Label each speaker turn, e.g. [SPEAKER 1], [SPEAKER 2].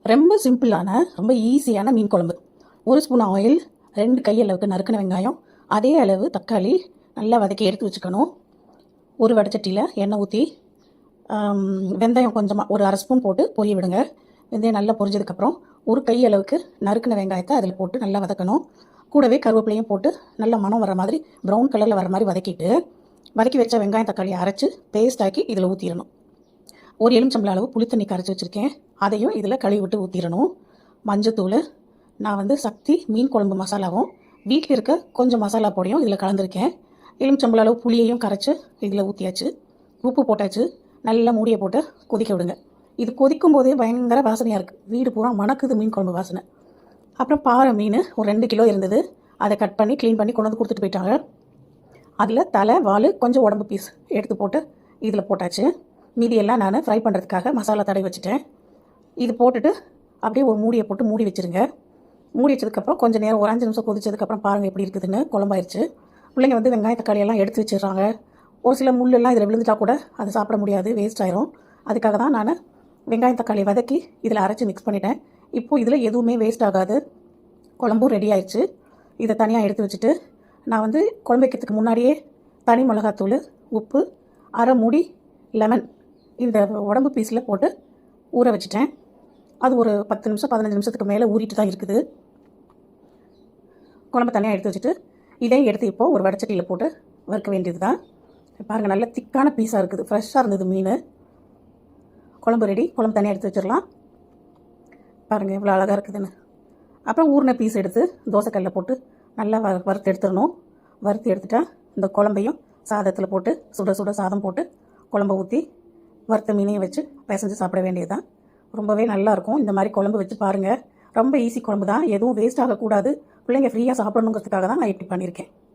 [SPEAKER 1] ரொம்ப சிம்பிளான ரொம்ப ஈஸியான மீன் குழம்பு. 1 ஸ்பூன் ஆயில், 2 கை அளவுக்கு நறுக்கின வெங்காயம், அதே அளவு தக்காளி நல்லா வதக்கி எடுத்து வச்சுக்கணும். ஒரு வடைச்சட்டியில் எண்ணெய் ஊற்றி வெந்தயம் கொஞ்சமாக ஒரு 1/2 ஸ்பூன் போட்டு பொரிய விடுங்க. வெந்தயம் நல்லா பொரிஞ்சதுக்கப்புறம் ஒரு கை அளவுக்கு நறுக்கின வெங்காயத்தை அதில் போட்டு நல்லா வதக்கணும். கூடவே கருவேப்பிலையும் போட்டு நல்ல மணம் வர மாதிரி ப்ரௌன் கலரில் வர மாதிரி வதக்கி வச்ச வெங்காயம் தக்காளியை அரைச்சி பேஸ்ட் ஆக்கி இதில் ஊற்றிடணும். ஒரு எலுமிச்சம்பழம் அளவு புளி தண்ணி கரைச்சி வச்சுருக்கேன், அதையும் இதில் கழுவி விட்டு ஊற்றிடணும். மஞ்சத்தூள், நான் சக்தி மீன் குழம்பு மசாலாவும் வீட்டில் இருக்க கொஞ்சம் மசாலா பொடியும் இதில் கலந்துருக்கேன். எலுமிச்சம்பழம் அளவு புளியையும் கரைச்சி இதில் ஊற்றியாச்சு. உப்பு போட்டாச்சு. நல்லா மூடியை போட்டு கொதிக்க விடுங்க. இது கொதிக்கும் போதே பயங்கர வாசனையாக இருக்குது, வீடு பூரா மணக்குது மீன் குழம்பு வாசனை. அப்புறம் பாறை மீன் ஒரு 2 கிலோ இருந்தது, அதை கட் பண்ணி க்ளீன் பண்ணி கொண்டு வந்து கொடுத்துட்டு போயிட்டாங்க. அதில் தலை வால் கொஞ்சம் உடம்பு பீஸ் எடுத்து போட்டு இதில் போட்டாச்சு. மீதியெல்லாம் நான் ஃப்ரை பண்ணுறதுக்காக மசாலா தடவி வச்சுட்டேன். இது போட்டுட்டு அப்படியே ஒரு மூடியை போட்டு மூடி வச்சுருங்க. மூடி வச்சதுக்கப்புறம் கொஞ்சம் நேரம் ஒரு 5 நிமிஷம் கொதிச்சதுக்கப்புறம் பாருங்கள் எப்படி இருக்குதுன்னு. குழம்பாயிருச்சு. பிள்ளைங்க வெங்காய தக்காளியெல்லாம் எடுத்து வச்சிடுறாங்க. ஒரு சில முள்ளெல்லாம் இதில் விழுந்துட்டா கூட அதை சாப்பிட முடியாது, வேஸ்ட் ஆயிரும். அதுக்காக தான் நான் வெங்காயம் தக்காளி வதக்கி இதில் அரைச்சி மிக்ஸ் பண்ணிட்டேன். இப்போது இதில் எதுவுமே வேஸ்ட் ஆகாது. குழம்பும் ரெடி ஆயிடுச்சு. இதை தனியாக எடுத்து வச்சுட்டு நான் குழம்பு வைக்கிறதுக்கு முன்னாடியே தனி மிளகாத்தூள், உப்பு, அரை மூடி லெமன் இந்த உடம்பு பீஸில் போட்டு ஊற வச்சுட்டேன். அது ஒரு 10 நிமிஷம் 15 நிமிஷத்துக்கு மேலே ஊறிட்டு தான் இருக்குது. குழம்பு தனியாக எடுத்து வச்சுட்டு இதையும் எடுத்து இப்போது ஒரு வடைச்சட்டியில் போட்டு வறுக்க வேண்டியது தான். பாருங்கள், நல்ல திக்கான பீஸாக இருக்குது, ஃப்ரெஷ்ஷாக இருந்தது மீன். குழம்பு ரெடி. குழம்பு தனியாக எடுத்து வச்சிடலாம். பாருங்கள் எவ்வளோ அழகாக இருக்குதுன்னு. அப்புறம் ஊறின பீஸ் எடுத்து தோசைக்கல்லில் போட்டு நல்லா வறுத்து எடுத்துடணும். வறுத்து எடுத்துட்டா இந்த குழம்பையும் சாதத்தில் போட்டு சுட சுட சாதம் போட்டு குழம்பை ஊற்றி வறுத்த மீனையும் வச்சு பிசைஞ்சு சாப்பிட வேண்டியது தான். ரொம்பவே நல்லாயிருக்கும். இந்த மாதிரி குழம்பு வச்சு பாருங்கள். ரொம்ப ஈஸி குழம்பு தான், எதுவும் வேஸ்ட் ஆகக்கூடாது, பிள்ளைங்க ஃப்ரீயாக சாப்பிடணுங்கிறதுக்காக தான் நான் இப்படி பண்ணியிருக்கேன்.